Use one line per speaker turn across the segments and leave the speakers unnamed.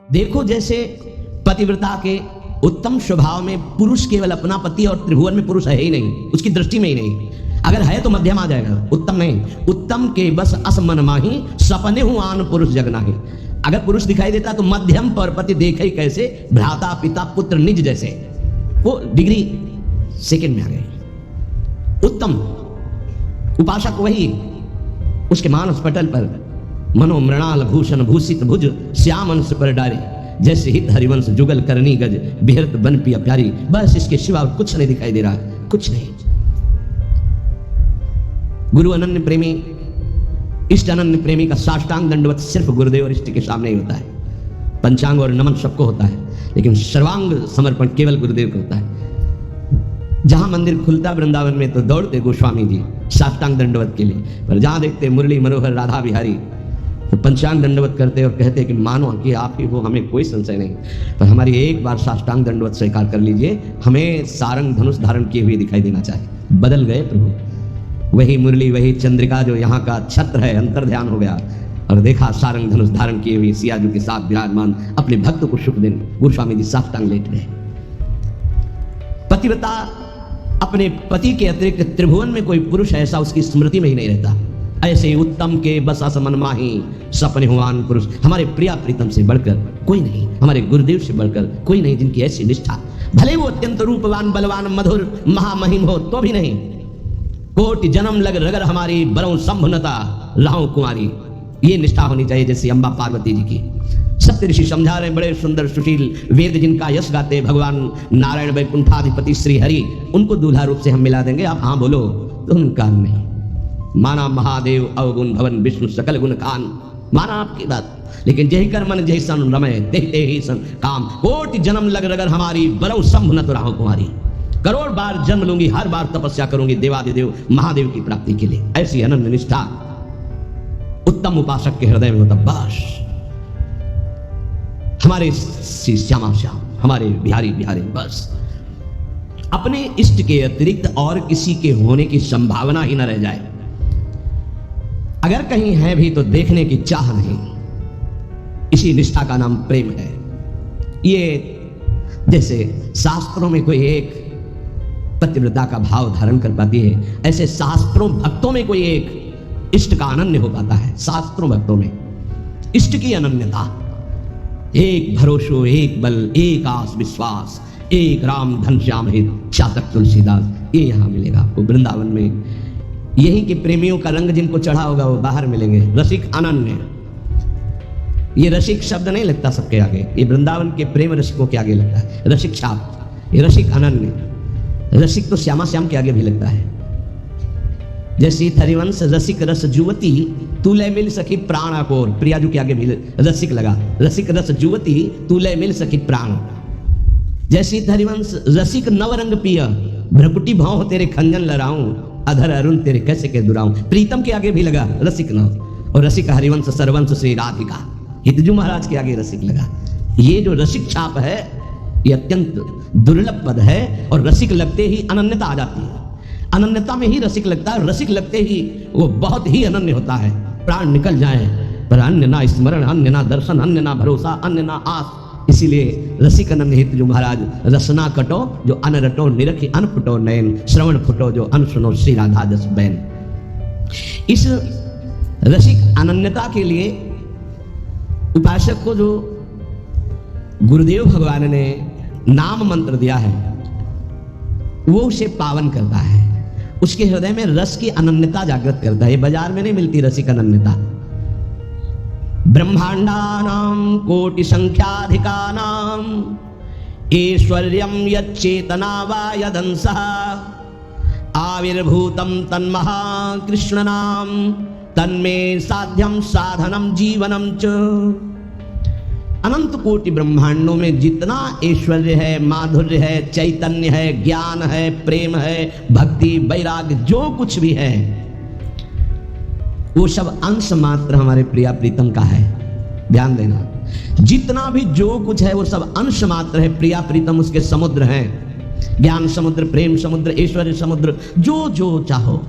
देखो जैसे पतिव्रता के उत्तम स्वभाव में पुरुष केवल अपना पति और त्रिभुवन में पुरुष है ही नहीं, उसकी दृष्टि में ही नहीं। अगर है तो मध्यम आ जाएगा, उत्तम नहीं। उत्तम के बस असमन माही सपने हूं आन पुरुष जगना ही। अगर पुरुष दिखाई देता तो मध्यम पर पति देखे कैसे, भ्राता पिता पुत्र निज जैसे, वो डिग्री सेकंड में आ गए। उत्तम उपासक वही, उसके मानस पटल पर मनो मृणाल भूषण भूषित भुज श्याम अंश पर डारे, जैसे हित हरिवंश जुगल करनी गज बिहरत बन पिया प्यारी। बस इसके सिवा कुछ नहीं दिखाई दे रहा, कुछ नहीं। गुरु अनन्य प्रेमी, इष्ट अनन्य प्रेमी का साष्टांग दंडवत सिर्फ गुरुदेव और इष्ट के सामने ही होता है। पंचांग और नमन सबको होता है, लेकिन सर्वांग समर्पण केवल गुरुदेव को होता है। जहां मंदिर खुलता वृंदावन में तो दौड़ते गोस्वामी जी साष्टांग दंडवत के लिए, पर जहां देखते मुरली मनोहर राधा बिहारी तो पंचांग दंडवत करते और कहते कि मानो कि आप ही वो, हमें कोई संशय नहीं, पर हमारी एक बार साष्टांग दंडवत स्वीकार कर लीजिए, हमें सारंग धनुष धारण किए हुए दिखाई देना चाहिए। बदल गए प्रभु, वही मुरली वही चंद्रिका जो यहाँ का छत्र है, अंतर ध्यान हो गया और देखा सारंग धनुष धारण किए हुए सियाजू के साथ विराजमान अपने भक्त को सुख देने गोस्वामी जी साष्टांग लेट गए। पतिव्रता अपने पति के अतिरिक्त त्रिभुवन में कोई पुरुष ऐसा उसकी स्मृति में ही नहीं रहता। ऐसे उत्तम के बस असमन माही सपने हुआन पुरुष, हमारे प्रिया प्रीतम से बढ़कर कोई नहीं, हमारे गुरुदेव से बढ़कर कोई नहीं, जिनकी ऐसी निष्ठा, भले वो अत्यंत रूपवान बलवान मधुर महामहिम हो तो भी नहीं। कोटि जन्म लग रगर हमारी बरऊं संभुनता राहु कुमारी, ये निष्ठा होनी चाहिए जैसे अम्बा पार्वती जी की। सप्त ऋषि समझा रहे, बड़े सुंदर सुशील वेद जिनका यश गाते भगवान नारायण वैकुंठाधिपति श्री हरि, उनको दूल्हा रूप से हम मिला देंगे। आप हाँ बोलो तो उनका नहीं। माना महादेव अवगुण भवन विष्णु सकल गुण खान, माना आपकी बात, लेकिन जय कर मन जय सन रमय ते ही सन काम। कोटि जन्म लग रगर हमारी बरऊ संभुनत राहु कुमारी, करोड़ बार जन्म लूंगी, हर बार तपस्या करूंगी देवादिदेव महादेव की प्राप्ति के लिए। ऐसी अनन्य निष्ठा उत्तम उपासक के हृदय में होता। बस हमारे श्यामा श्याम, हमारे बिहारी बिहारी, बस अपने इष्ट के अतिरिक्त और किसी के होने की संभावना ही न रह जाए। अगर कहीं है भी तो देखने की चाह नहीं। इसी निष्ठा का नाम प्रेम है। ये जैसे शास्त्रों में कोई एक पतिव्रता का भाव धारण कर पाती है, ऐसे शास्त्रों भक्तों में कोई एक इष्ट का अनन्य हो पाता है। शास्त्रों भक्तों में इष्ट की अनन्यता, एक भरोसो एक बल एक आस विश्वास, एक राम घनश्याम हित चातक तुलसीदास, ये यहां मिलेगा आपको वृंदावन में। यही के प्रेमियों का रंग जिनको चढ़ा होगा वो बाहर मिलेंगे। रसिक अनन्य, ये रसिक शब्द नहीं लगता सबके आगे, ये वृंदावन के प्रेम रसिकों के आगे लगता है रसिक छाप। ये रसिक अनन्य, रसिक तो श्यामा श्याम के आगे भी लगता है। जैसे हरिवंश रसिक रस जुवती तूले मिल सकी प्राण अकोर, प्रियाजू के आगे भी रसिक लगा, रसिक रस जुवती तूले मिल सकी प्राण। जैसे हरिवंश रसिक नवरंग पिय भ्रकुटी भाव तेरे खंजन लड़ाऊं, अधर अरुण तेरे कैसे के दुराऊं। प्रीतम के आगे भी लगा रसिक नव, और रसिक हरिवंश सरवंश श्री राधिका, हितजू महाराज के आगे रसिक लगा। ये जो रसिक छाप है ये अत्यंत दुर्लभ पद है, और रसिक लगते ही अनन्यता आ जाती है। अनन्यता में ही रसिक लगता है, रसिक लगते ही वो बहुत ही अनन्य होता है। प्राण निकल जाए पर अन्य ना स्मरण, अन्य ना दर्शन, अन्य ना भरोसा, अन्य ना आस। इसीलिए रसिक अनन्य हित जो महाराज, रसना कटो जो अन रटो, निरखी अन फुटो नयन, श्रवण फुटो जो अन सुनो श्री राधा जस बैन। इस रसिक अनन्यता के लिए उपासक को जो गुरुदेव भगवान ने नाम मंत्र दिया है वो उसे पावन करता है, उसके हृदय में रस की अनन्यता जागृत करता है। बाजार में नहीं मिलती रसिक अनन्यता। ब्रह्मांडानां कोटि संख्याधिकानां ऐश्वर्यं यच्चेतना वा यदंसः आविर्भूतं तन्महाकृष्णनाम तन्मे साध्यं साधनं जीवनं च। अनंत कोटि ब्रह्मांडों में जितना ऐश्वर्य है, माधुर्य है, चैतन्य है, ज्ञान है, प्रेम है, भक्ति वैराग्य जो कुछ भी है वो सब अंश मात्र हमारे प्रिया प्रीतम का है। ध्यान देना, जितना भी जो कुछ है वो सब अंश मात्र है। प्रिया प्रीतम उसके समुद्र हैं, ज्ञान समुद्र, प्रेम समुद्र, ऐश्वर्य समुद्र, जो जो चाहो।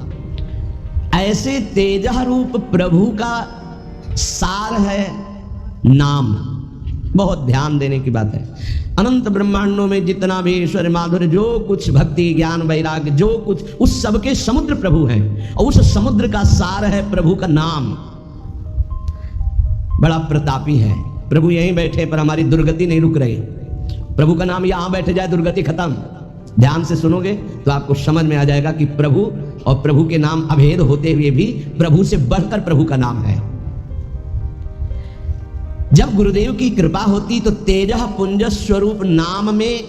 ऐसे तेजः रूप प्रभु का सार है नाम। बहुत ध्यान देने की बात है। अनंत ब्रह्मांडों में जितना भी ईश्वर माधुर्य, जो कुछ भक्ति ज्ञान वैराग्य, जो कुछ, उस सबके समुद्र प्रभु हैं, और उस समुद्र का सार है प्रभु का नाम। बड़ा प्रतापी है प्रभु, यहीं बैठे पर हमारी दुर्गति नहीं रुक रही। प्रभु का नाम यहां बैठ जाए, दुर्गति खत्म। ध्यान से सुनोगे तो आपको समझ में आ जाएगा कि प्रभु और प्रभु के नाम अभेद होते हुए भी प्रभु से बढ़कर प्रभु का नाम है। जब गुरुदेव की कृपा होती तो तेजः पुंज स्वरूप नाम में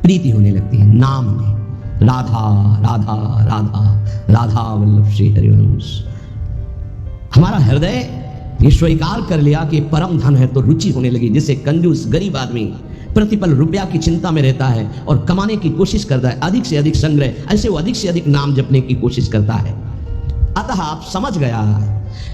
प्रीति होने लगती है। नाम में राधा राधा राधा राधा वल्लभ श्री हरिवंश। हमारा हृदय ये स्वीकार कर लिया कि परम धन है, तो रुचि होने लगी। जैसे कंजूस गरीब आदमी प्रतिपल रुपया की चिंता में रहता है और कमाने की कोशिश करता है, अधिक से अधिक संग्रह, ऐसे वो अधिक से अधिक नाम जपने की कोशिश करता है। अतः आप समझ गया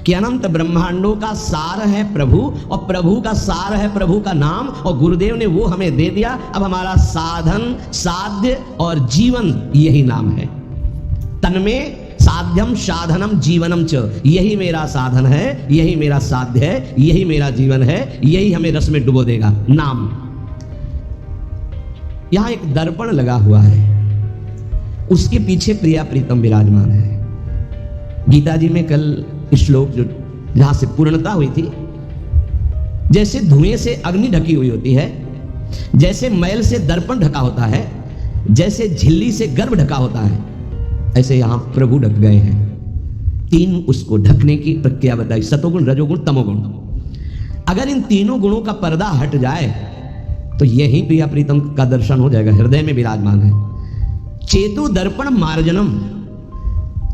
कि अनंत ब्रह्मांडों का सार है प्रभु, और प्रभु का सार है प्रभु का नाम, और गुरुदेव ने वो हमें दे दिया। अब हमारा साधन, साध्य और जीवन यही नाम है। तन्मे साध्यम साधनम जीवनम च, यही मेरा साधन है, यही मेरा साध्य है, यही मेरा जीवन है, यही हमें रस में डुबो देगा, नाम। यहां एक दर्पण लगा हुआ है, उसके पीछे प्रिया प्रीतम विराजमान है। गीता जी में कल श्लोक जो जहां से पूर्णता हुई थी, जैसे धुएं से अग्नि ढकी हुई होती है, जैसे मैल से दर्पण ढका होता है, जैसे झिल्ली से गर्भ ढका होता है, ऐसे यहां प्रभु ढक गए हैं। तीन उसको ढकने की प्रक्रिया बताई, सतोगुण रजोगुण तमोगुण। अगर इन तीनों गुणों का पर्दा हट जाए तो यही प्रिया प्रीतम का दर्शन हो जाएगा, हृदय में विराजमान है। चेतु दर्पण मार्जनम,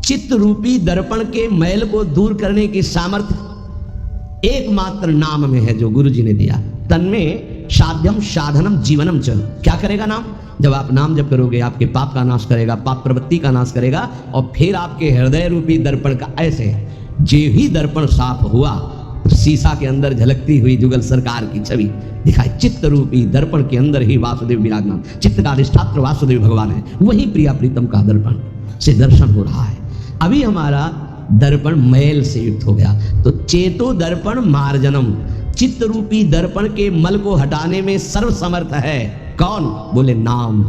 चित्त रूपी दर्पण के मैल को दूर करने की सामर्थ्य एकमात्र नाम में है, जो गुरु जी ने दिया। तन्मे साध्यम साधनम जीवनम च, क्या करेगा नाम? जब आप नाम जप करोगे आपके पाप का नाश करेगा, पाप प्रवृत्ति का नाश करेगा, और फिर आपके हृदय रूपी दर्पण का, ऐसे जे ही दर्पण साफ हुआ तो शीशा के अंदर झलकती हुई जुगल सरकार की छवि दिखाई। चित्त रूपी दर्पण के अंदर ही वासुदेव विराजमान, चित्त का अधिष्ठात्र वासुदेव भगवान है, वही प्रिया प्रीतम का दर्पण से दर्शन हो रहा है। अभी हमारा दर्पण मैल से युक्त हो गया, तो चेतो दर्पण मार्जनम, चित्त रूपी दर्पण के मल को हटाने में सर्वसमर्थ है। कौन? बोले नाम।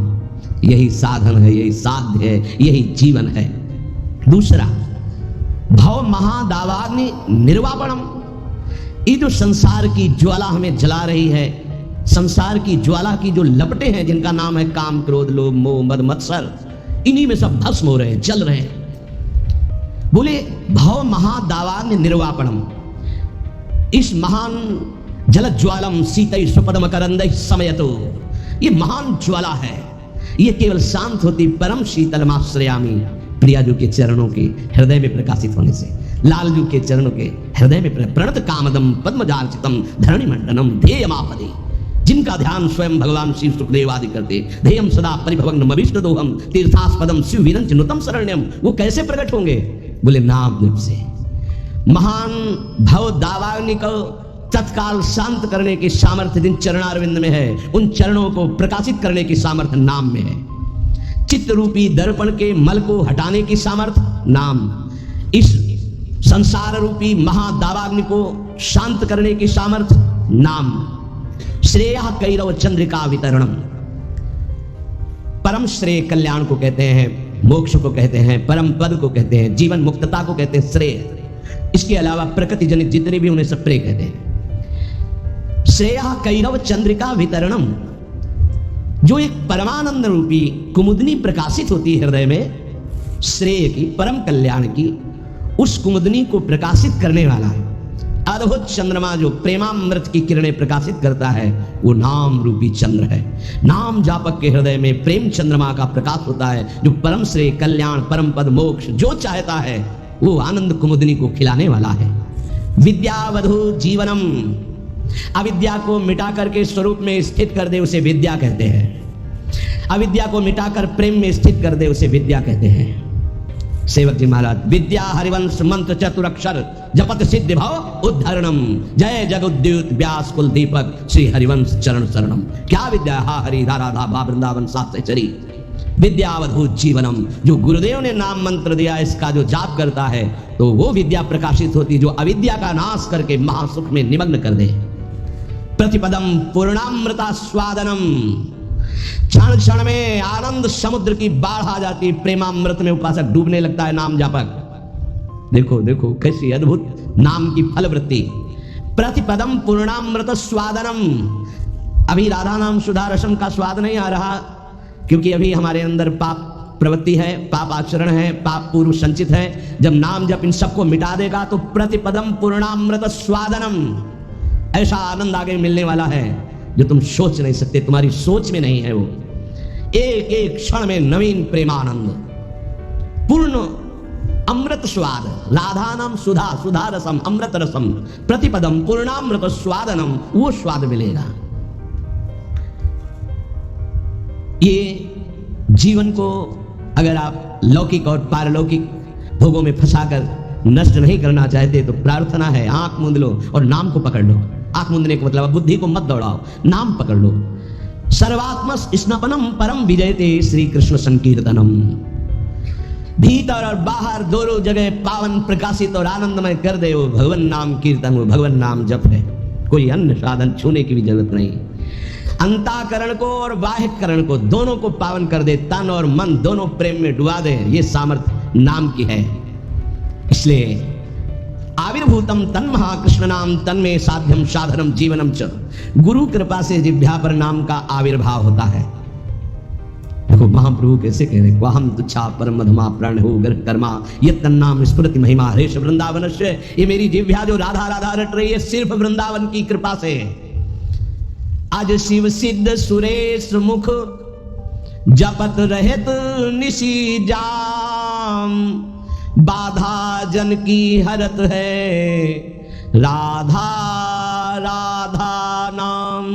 यही साधन है, यही साध्य है, यही जीवन है। दूसरा, भव महादावाग्नि निर्वापणम, ये जो संसार की ज्वाला हमें जला रही है, संसार की ज्वाला की जो लपटें हैं, जिनका नाम है काम क्रोध लोभ मोह मद मत्सर, इन्हीं में सब भस्म हो रहे हैं, जल रहे हैं। बोले भव महादावाग्नि निर्वापणम, इस महान जलज्वालम शीतै स्वपदम करंदै समयतो, ये महान ज्वाला है, ये केवल शांत होती परम शीतलमाश्रयामी, प्रियाजू के चरणों के हृदय में प्रकाशित होने से, लालजू के चरणों के हृदय में प्रणत कामदम पद्मजार्चितम धरणि मंडनम ध्येयमापदे, जिनका ध्यान स्वयं भगवान शिव सुखदेव आदि करते, ध्येयम सदा परिभवग्नम अभीष्टदोहम तीर्थास्पदम शिव विरंच नुतम शरण्यम, वो कैसे प्रकट होंगे? बोले नाम जप से। महान भव दावाग्नि को तत्काल शांत करने की सामर्थ्य जिन चरणारविंद में है, उन चरणों को प्रकाशित करने की सामर्थ्य नाम में है। चित्त रूपी दर्पण के मल को हटाने की सामर्थ्य नाम, इस संसार रूपी महादावाग्नि को शांत करने की सामर्थ्य नाम। श्रेय कैरव चंद्रिका वितरणम, परम श्रेय कल्याण को कहते हैं, मोक्ष को कहते हैं, परम पद को कहते हैं, जीवन मुक्तता को कहते हैं श्रेय। इसके अलावा प्रकृति जनित जितने भी उन्हें सब प्रेय कहते हैं। श्रेय कैरव चंद्रिका वितरणम, जो एक परमानंद रूपी कुमुदनी प्रकाशित होती है हृदय में, श्रेय की, परम कल्याण की, उस कुमुदनी को प्रकाशित करने वाला अद्भुत चंद्रमा जो प्रेमामृत की किरणें प्रकाशित करता है, वो नाम रूपी चंद्र है। नाम जापक के हृदय में प्रेम चंद्रमा का प्रकाश होता है, जो परम श्रेय कल्याण परम पद मोक्ष जो चाहता है वो आनंद कुमुदनी को खिलाने वाला है। विद्यावधु जीवनम, अविद्या को मिटा करके स्वरूप में स्थित कर दे उसे विद्या कहते हैं। अविद्या को मिटाकर प्रेम में स्थित कर दे उसे विद्या कहते हैं। सेवक जी महाराज, विद्या हरिवंश मंत्र चतुरक्षर जपत सिद्धि भव उद्धरणम, जय जगुद्युत व्यास कुल दीपक श्री हरिवंश चरण शरणम। क्या विद्या? हा हरि राधा भा वृंदावन सातचरी। विद्यावधूत जीवनम, जो गुरुदेव ने नाम मंत्र दिया, इसका जो जाप करता है तो वो विद्या प्रकाशित होती, जो अविद्या का नाश करके महासुख में निमग्न कर दे। प्रतिपदम पूर्णामृता स्वादनम। क्षण क्षण में आनंद समुद्र की बाढ़ आ जाती, प्रेमामृत में उपासक डूबने लगता है नाम जापक। देखो देखो कैसी अद्भुत नाम की फलवृत्ति। प्रतिपदम पूर्णामृत स्वादनम। अभी राधा नाम सुधा रसम का स्वाद नहीं आ रहा, क्योंकि अभी हमारे अंदर पाप प्रवृत्ति है, पाप आचरण है, पाप पूर्व संचित है। जब नाम जब इन सबको मिटा देगा तो प्रतिपदम पूर्णामृत स्वादनम, ऐसा आनंद आगे मिलने वाला है जो तुम सोच नहीं सकते, तुम्हारी सोच में नहीं है। वो एक एक क्षण में नवीन प्रेमानंद, पूर्ण अमृत स्वाद। राधा नाम सुधा, सुधा रसम, अमृत रसम, प्रतिपदम पूर्णामृत स्वादनम, वो स्वाद मिलेगा। ये जीवन को अगर आप लौकिक और पारलौकिक भोगों में फंसाकर नष्ट नहीं करना चाहते तो प्रार्थना है, आंख मूंद लो और नाम को पकड़ लो। आंख मूंदने का मतलब बुद्धि को मत दौड़ाओ, नाम पकड़ लो। सर्वात्मस स्नपनम परम विजयते श्री कृष्ण संकीर्तनम। भीतर और बाहर दोनों जगह पावन प्रकाशित और आनंदमय कर दे वो भगवान नाम कीर्तन, वो भगवान नाम जप है। कोई अन्य साधन छूने की भी जरूरत नहीं। अंतःकरण को और बाह्यकरण को दोनों को पावन कर दे, तन और मन दोनों प्रेम में डुबा दे, ये सामर्थ्य नाम की है। इसलिए आविर्भूतम तन महाकृष्ण नाम तन में साध्यम साधनम जीवनम च। गुरु कृपा से जिह्वा पर नाम का आविर्भाव होता है। देखो महाप्रभु कैसे कह रहे, वाहम तुच्छा परम मधुमा प्राण हो गर्भ कर्मा ये तन्नाम स्मृति महिमा हरेश वृंदावन से। ये मेरी जिह्वा जो राधा राधा रट रही है सिर्फ वृंदावन की कृपा से। आज शिव सिद्ध सुरेश मुख जपत रहत निशी जाम। बाधा जन की हरत है राधा राधा नाम।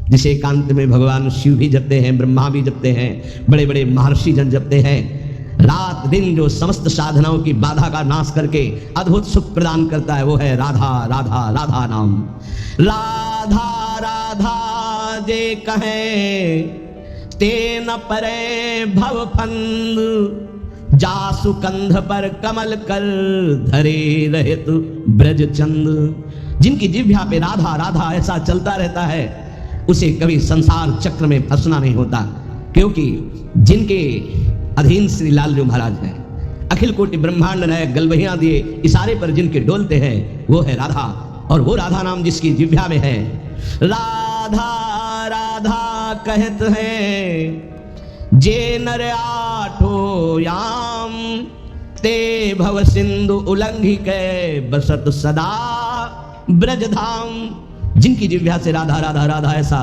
जिसे एकांत में भगवान शिव भी जपते हैं, ब्रह्मा भी जपते हैं, बड़े बड़े महर्षि जन जपते हैं। रात दिन जो समस्त साधनाओं की बाधा का नाश करके अद्भुत सुख प्रदान करता है वो है राधा राधा राधा नाम। राधा राधा जे कहे ते न परे भव फंद। जासु कंध पर कमल कर धरे रहे तु ब्रज चंद। जिनकी जिह्वा पे राधा राधा ऐसा चलता रहता है उसे कभी संसार चक्र में फंसना नहीं होता, क्योंकि जिनके अधीन श्री लाल जो महाराज हैं, अखिल कोटि ब्रह्मांड नायक गलबहियां दिए इशारे पर जिनके डोलते हैं वो है राधा। और वो राधा नाम जिसकी जिह्वा में है, राधा राधा कहत है जे नर आठो याम। ते भव सिंधु उल्लंघि के बसत सदा ब्रजधाम। जिनकी जिह्वा से राधा राधा राधा ऐसा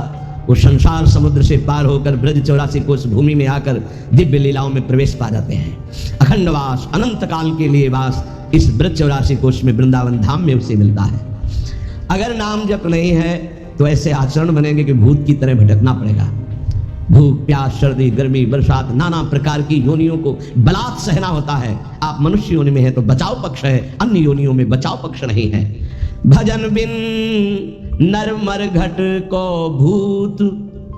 वो संसार समुद्र से पार होकर ब्रज 84 कोस भूमि में आकर दिव्य लीलाओं में प्रवेश पा जाते हैं। अखंड वास, अनंत काल के लिए वास इस ब्रज 84 कोस में वृंदावन धाम में उसे मिलता है। अगर नाम जप नहीं है तो ऐसे आचरण बनेंगे कि भूत की तरह भटकना पड़ेगा। भूख प्यास सर्दी गर्मी बरसात नाना प्रकार की योनियों को बलात् सहना होता है। आप मनुष्य योनि में है तो बचाव पक्ष है, अन्य योनियों में बचाव पक्ष नहीं है। भजन बिन नर मर घट को भूत।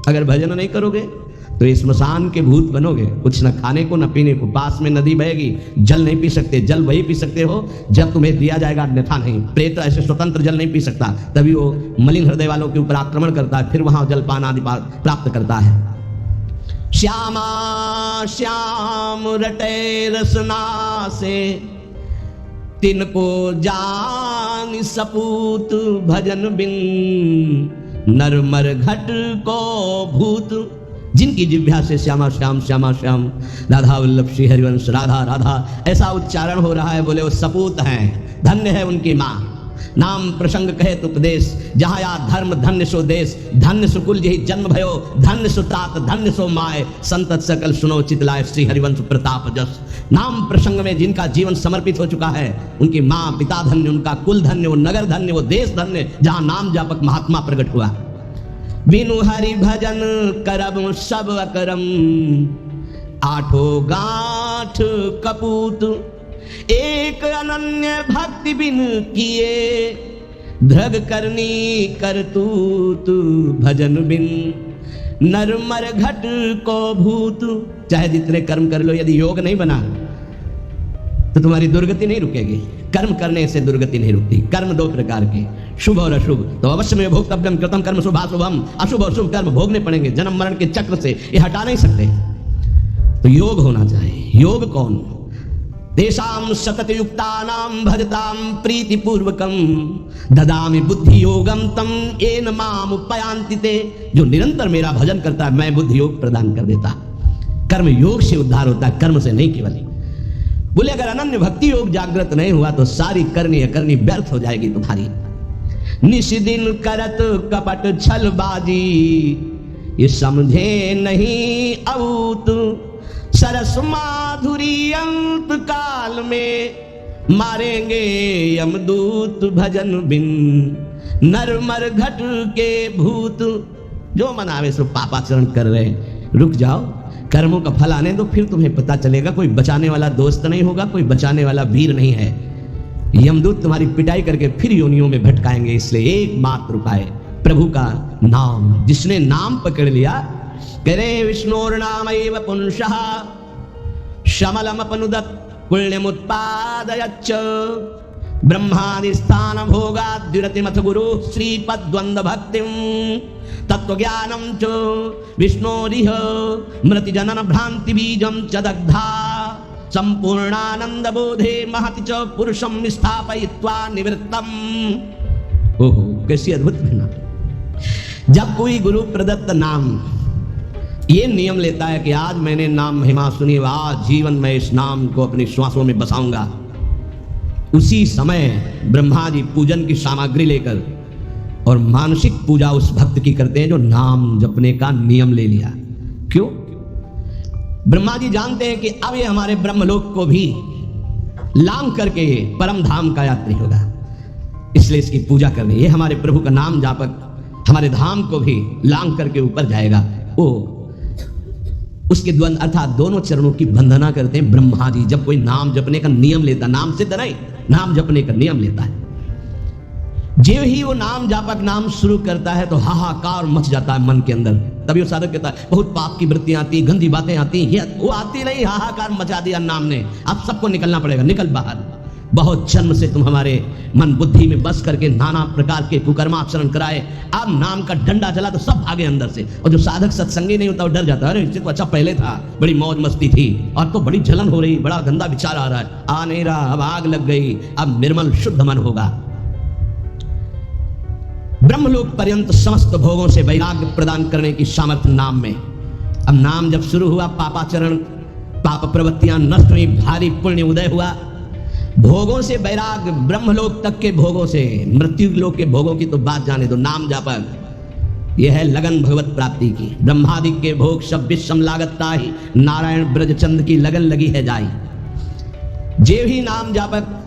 अगर भजन नहीं करोगे तो स्मशान के भूत बनोगे। कुछ न खाने को न पीने को, पास में नदी बहेगी, जल नहीं पी सकते, जल वही पी सकते हो जब तुम्हें दिया जाएगा, अन्यथा नहीं। प्रेत ऐसे स्वतंत्र जल नहीं पी सकता, तभी वो मलिन हृदय वालों के ऊपर आक्रमण करता है, फिर वहां जलपान आदि प्राप्त करता है। श्यामा श्याम रटे रसना से तिनको जान सपूत। भजन बिन नर मर घट को भूत। जिनकी जिह्वा से श्यामा श्याम श्यामा श्याम राधा वल्लभ श्री हरिवंश राधा राधा ऐसा उच्चारण हो रहा है, बोले वो सपूत हैं, धन्य है उनकी माँ। नाम प्रसंग कहे तो उपदेश, जहाँ या धर्म धन्य सो देश। धन्य सुकुल यही जन्म भयो, धन्य सो तात धन्य सो माय। संतत सकल सुनो चितलाय श्री हरिवंश प्रताप जस। नाम प्रसंग में जिनका जीवन समर्पित हो चुका है उनकी माँ पिता धन्य, उनका कुल धन्य, वो नगर धन्य, वो देश धन्य जहाँ नाम जापक महात्मा प्रकट हुआ। बिनु हरि भजन करब सब अकरम। आठो गांठ कपूत। एक अनन्य भक्ति बिन किए धृग करनी करतूत। भजन बिन नर मर घट को भूत। चाहे जितने कर्म कर लो, यदि योग नहीं बना तो तुम्हारी दुर्गति नहीं रुकेगी। कर्म करने से दुर्गति नहीं रुकती। कर्म दो प्रकार के, शुभ और अशुभ। तो अवश्य में भोक्तव्यम कृतम कर्म शुभाशुभम, अशुभ और शुभ कर्म भोगने पड़ेंगे। जन्म मरण के चक्र से ये हटा नहीं सकते। तो योग होना चाहिए। योग कौन? तेषाम सतत युक्तानाम भजताम प्रीति पूर्वकम ददामि बुद्धि योगम तम येन माम उपयान्ति ते। जो निरंतर मेरा भजन करता है मैं बुद्धि योग प्रदान कर देता। कर्म योग से उद्धार होता है, कर्म से नहीं केवल। बोले अगर अनन्य भक्ति योग जागृत नहीं हुआ तो सारी करनी अकरनी व्यर्थ हो जाएगी तुम्हारी। निशिदिन करत कपट छलबाजी, ये समझे नहीं अऊत सरस माधुरी अंत काल में मारेंगे यमदूत भजन बिन नरमर घट के भूत। जो मनावे सो पापाचरण कर रहे हैं, रुक जाओ, कर्मों का फल आने दो, फिर तुम्हें पता चलेगा। कोई बचाने वाला दोस्त नहीं होगा, कोई बचाने वाला वीर नहीं है। यमदूत तुम्हारी पिटाई करके फिर योनियों में भटकाएंगे। इसलिए एकमात्र उपाय प्रभु का नाम। जिसने नाम पकड़ लिया, कह रहे विष्णुर्नामैव पुंसः शमलमपनुदत् पुण्यमुत्पादयच्च ब्रह्मादिस्थान भोगाद्विरतिमथ गुरु श्रीपद्वंद भक्तिं तत्वज्ञानं च विष्णोरिह मृति जनन भ्रांति बीजं च दग्धा संपूर्णानंद बोधे महति च पुरुषं स्थापयित्वा निवृत्तम। ओहो, कैसी अद्भुत घटना। जब कोई गुरु प्रदत्त नाम ये नियम लेता है कि आज मैंने नाम महिमा सुनी, आज जीवन में इस नाम को अपनी श्वासों में बसाऊंगा, उसी समय ब्रह्मा जी पूजन की सामग्री लेकर और मानसिक पूजा उस भक्त की करते हैं जो नाम जपने का नियम ले लिया। क्यों? ब्रह्मा जी जानते हैं कि अब ये हमारे ब्रह्मलोक को भी लांघ करके परम धाम का यात्री होगा, इसलिए इसकी पूजा करनी। ये हमारे प्रभु का नाम जापक हमारे धाम को भी लांघ करके ऊपर जाएगा। वो उसके द्वंद अर्थात दोनों चरणों की वंदना करते हैं ब्रह्मा जी। जब कोई नाम जपने का नियम लेता, नाम सिद्ध नहीं, नाम जपने का नियम लेता है, जो ही वो नाम जापक नाम शुरू करता है तो हाहाकार मच जाता है मन के अंदर। तभी वो साधक कहता है बहुत पाप की वृत्तियां आती, गंदी बातें आती, वो आती नहीं, हाहाकार मचा दिया नाम ने, अब सबको निकलना पड़ेगा, निकल बाहर। बहुत जन्म से तुम हमारे मन बुद्धि में बस करके नाना प्रकार के कुकर्माचरण कराए, अब नाम का डंडा चला तो सब भागे अंदर से। और जो साधक सत्संगी नहीं होता वो डर जाता है, अरे इससे तो अच्छा पहले था, बड़ी मौज मस्ती थी, और तो बड़ी जलन हो रही, बड़ा गंदा विचार आ रहा है, आ नहीं रहा, अब आग लग गई, अब निर्मल शुद्ध मन होगा। ब्रह्मलोक पर्यंत समस्त भोगों से वैराग्य प्रदान करने की सामर्थ्य नाम में। अब नाम जब शुरू हुआ, पापाचरण पाप प्रवृत्तियां नष्ट हुई, भारी पुण्य उदय हुआ, भोगों से वैराग्य, ब्रह्मलोक तक के भोगों से, मृत्यु लोक के भोगों की तो बात जाने दो। नाम जापक यह है लगन भगवत प्राप्ति की। ब्रह्मादि के भोग सब विषम लागता ही, नारायण ब्रजचंद की लगन लगी है जाई। जे भी नाम जापक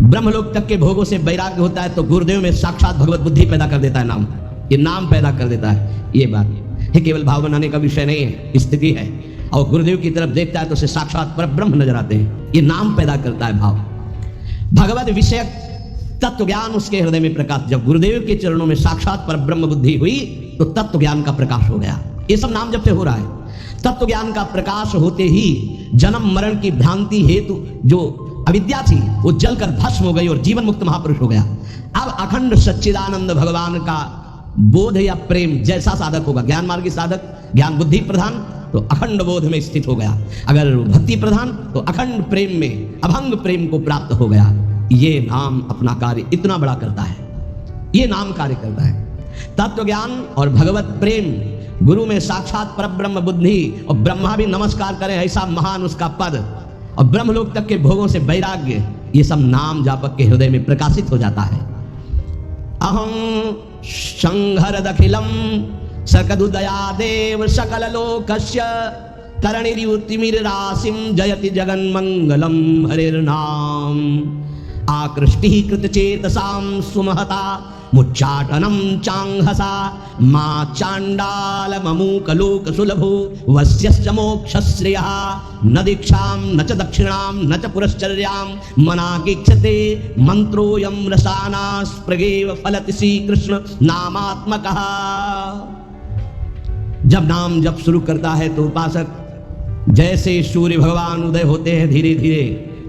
ब्रह्मलोक तक के भोगों से वैराग्य होता है तो गुरुदेव में साक्षात भगवत बुद्धि पैदा कर देता है। नाम, ये नाम पैदा कर देता है। ये बात है, केवल भाव बनाने का विषय नहीं है, स्थिति है। और गुरुदेव की तरफ देखता है तो उसे साक्षात पर ब्रह्म नजर आते हैं। ये नाम पैदा करता है भाव। भगवत विषयक तत्व ज्ञान उसके हृदय में प्रकाश। जब गुरुदेव के चरणों में साक्षात पर ब्रह्म बुद्धि हुई तो तत्व ज्ञान का प्रकाश हो गया। ये सब नाम जब से हो रहा है। तत्व ज्ञान का प्रकाश होते ही जन्म मरण की भ्रांति हेतु जो अविद्या थी वो जलकर भस्म हो गई और जीवन मुक्त महापुरुष हो गया। अब अखंड सच्चिदानंद भगवान का बोध या प्रेम जैसा साधक होगा, ज्ञान मार्गी साधक, ज्ञान बुद्धि प्रधान तो अखंड बोध में स्थित हो गया, अगर भक्ति प्रधान तो अखंड प्रेम में, अभंग प्रेम को प्राप्त हो गया। ये नाम अपना कार्य इतना बड़ा करता है, ये नाम कार्य करता है। तत्व ज्ञान और भगवत प्रेम, गुरु में साक्षात परब्रह्म बुद्धि, और ब्रह्मा भी नमस्कार करें ऐसा महान उसका पद, और ब्रह्मलोक तक के भोगों से वैराग्य, ये सब नाम जापक के हृदय में प्रकाशित हो जाता है। अहं संहर दखिलम सकदुदया देव सकल लोकस्य तरणिर्युतिमिर राशिम जयति जगन मंगलम हरिर्नाम आकृष्टि कृतचेतसां सुमहता मुच्चाटनम चांहसा मा चांडाल ममूकलोक सुलभो वस्यश्च मोक्षश्रेयः न दीक्षां न च दक्षिणां न च पुरश्चर्यां मनागीक्षते मंत्रोऽयं रसानास्पृगेव फलति श्रीकृष्ण नामात्मकः। जब नाम जब शुरू करता है तो उपासक जैसे सूर्य भगवान उदय होते हैं धीरे धीरे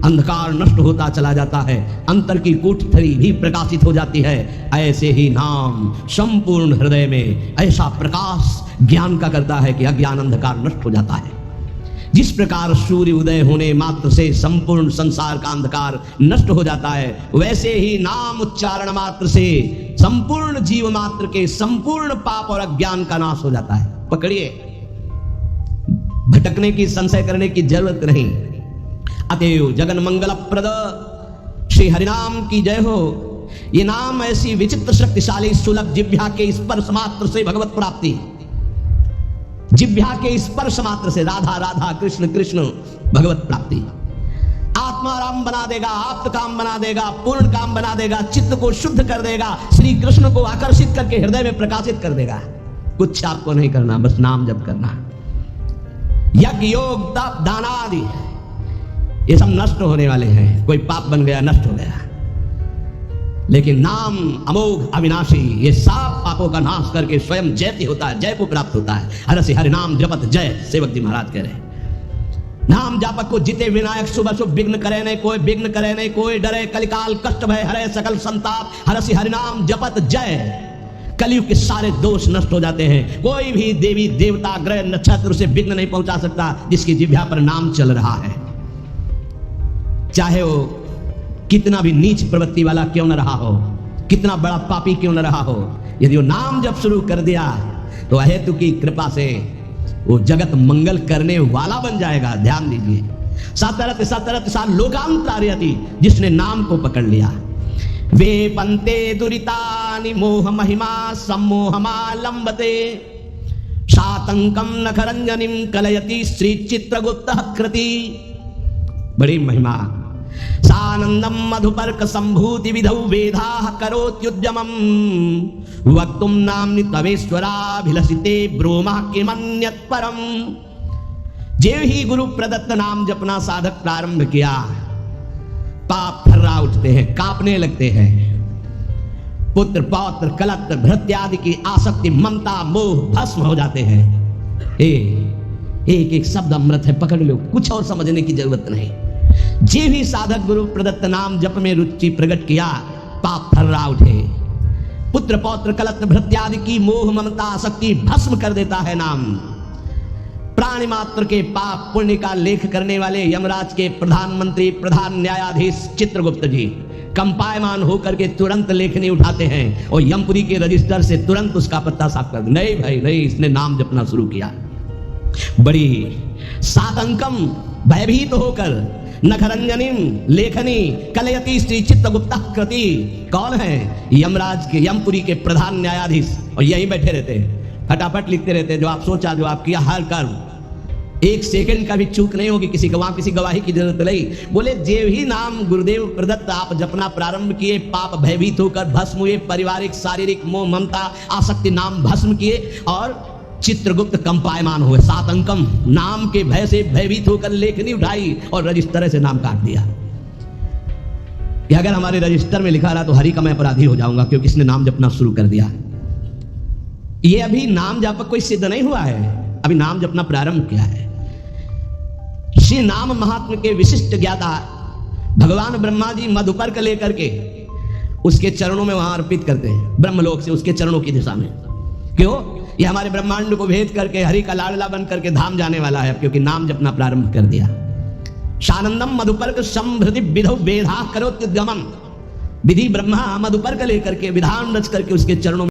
अंधकार नष्ट होता चला जाता है, अंतर की कोठरी भी प्रकाशित हो जाती है। ऐसे ही नाम संपूर्ण हृदय में ऐसा प्रकाश ज्ञान का करता है कि अज्ञान अंधकार नष्ट हो जाता है। जिस प्रकार सूर्य उदय होने मात्र से संपूर्ण संसार का अंधकार नष्ट हो जाता है, वैसे ही नाम उच्चारण मात्र से संपूर्ण जीव मात्र के संपूर्ण पाप और अज्ञान का नाश हो जाता है। पकड़िए, भटकने की, संशय करने की जरूरत नहीं। अतएव जगन मंगल प्रद श्री हरिनाम की जय हो। ये नाम ऐसी विचित्र शक्तिशाली सुलभ जिह्वा के स्पर्श मात्र से भगवत प्राप्ति, जिह्वा के स्पर्श मात्र से राधा राधा कृष्ण कृष्ण भगवत प्राप्ति। आत्मा राम बना देगा, आप्त काम बना देगा, पूर्ण काम बना देगा, चित्त को शुद्ध कर देगा, श्री कृष्ण को आकर्षित करके हृदय में प्रकाशित कर देगा। कुछ आपको नहीं करना, बस नाम जप करना। यज्ञ योग तप दान आदि ये सब नष्ट होने वाले हैं। कोई पाप बन गया, नष्ट हो गया, लेकिन नाम अमोघ अविनाशी ये सब पापों का नाश करके स्वयं जयति होता है, जय को प्राप्त होता है। हर से हरि नाम जपत जय, सेवक जी महाराज कह रहे हैं। नाम जापक को जिते विनायक शुभ शुभ विघ्न करे नहीं कोई, विघ्न करे नहीं कोई डरे, कलिकाल कष्ट भय हरे सकल संताप, हर से हरि नाम जपत जय। कलयुग के सारे दोष नष्ट हो जाते हैं। कोई भी देवी देवता ग्रह नक्षत्र से विघ्न नहीं पहुंचा सकता जिसकी जिह्वा पर नाम चल रहा है, चाहे वो कितना भी नीच प्रवृत्ति वाला क्यों न रहा हो, कितना बड़ा पापी क्यों न रहा हो। यदि वो नाम जब शुरू कर दिया तो अहेतु की कृपा से वो जगत मंगल करने वाला बन जाएगा। ध्यान दीजिए, सतरत सतरत सा लोकांतरायति, जिसने नाम को पकड़ लिया। वे पंते दुरितानि मोह महिमा सम्मोहमालंबते, सातंकम नखरंजनिम कलयति श्री चित्रगुप्त कृति। बड़ी महिमा। सानंदम मधुपर्क संभूति विधौ वेदाः करोत्युद्यमम्, वक्तुम नाम्नि तवेश्वराभिलषिते ब्रूमः किमन्यत् परम। जेव ही गुरु प्रदत्त नाम जपना साधक प्रारंभ किया, पाप थर्रा उठते हैं, कांपने लगते हैं। पुत्र पौत्र कलत्र भृत्यादि की आसक्ति ममता मोह भस्म हो जाते हैं। एक एक शब्द अमृत है, पकड़ लो, कुछ और समझने की जरूरत नहीं। जे भी साधक गुरु प्रदत्त नाम जप में रुचि प्रकट किया, पाप थर्रा उठे। पुत्र पौत्र कलत्र भृत्यादि की मोह ममता आसक्ति भस्म कर देता है नाम। प्राणी मात्र के पाप पुण्य का लेख करने वाले यमराज के प्रधानमंत्री प्रधान न्यायाधीश चित्रगुप्त जी कंपायमान होकर के तुरंत लेखनी उठाते हैं और यमपुरी के रजिस्टर से तुरंत उसका पत्ता साफ कर दे। नहीं भाई नहीं, इसने नाम जपना शुरू किया। बड़ी सातंकम भयभीत होकर नखरंजनिम लेखनी कलयति श्री चित्रगुप्त कृति। कौन है? यमराज के यमपुरी के प्रधान न्यायाधीश, और यहीं बैठे रहते हैं, फटाफट लिखते रहते हैं। जो आप सोचा, जो आप किया, हर कर्म एक सेकंड का भी चूक नहीं होगी किसी का, वहां किसी गवाही की जरूरत नहीं। बोले जेव ही नाम गुरुदेव प्रदत्त आप जपना प्रारंभ किए, पाप भयभीत होकर भस्म हुए, पारिवारिक शारीरिक मोह ममता आसक्ति नाम भस्म किए और चित्रगुप्त कंपायमान हुए। सातंकम नाम के भय से भयभीत होकर लेखनी उठाई और रजिस्टर से नाम काट दिया कि अगर हमारे रजिस्टर में लिखा रहा तो हरि का मैं अपराधी हो जाऊंगा, क्योंकि इसने नाम जपना शुरू कर दिया। ये अभी नाम जापक कोई सिद्ध नहीं हुआ है, अभी नाम जपना प्रारंभ किया है। श्री नाम महात्म के विशिष्ट ज्ञाता भगवान ब्रह्मा जी मधुपर्क लेकर के उसके चरणों में वहां अर्पित करते हैं, ब्रह्मलोक से उसके चरणों की दिशा में। क्यों? ये हमारे ब्रह्मांड को भेद करके हरि का लाडला बन करके धाम जाने वाला है, क्योंकि नाम जपना प्रारंभ कर दिया। सानंदम मधुपर्क संभृति विधौ वेदा करोत्युद्यमम्, विधि ब्रह्मा मधुपर्क लेकर के विधान रच करके उसके चरणों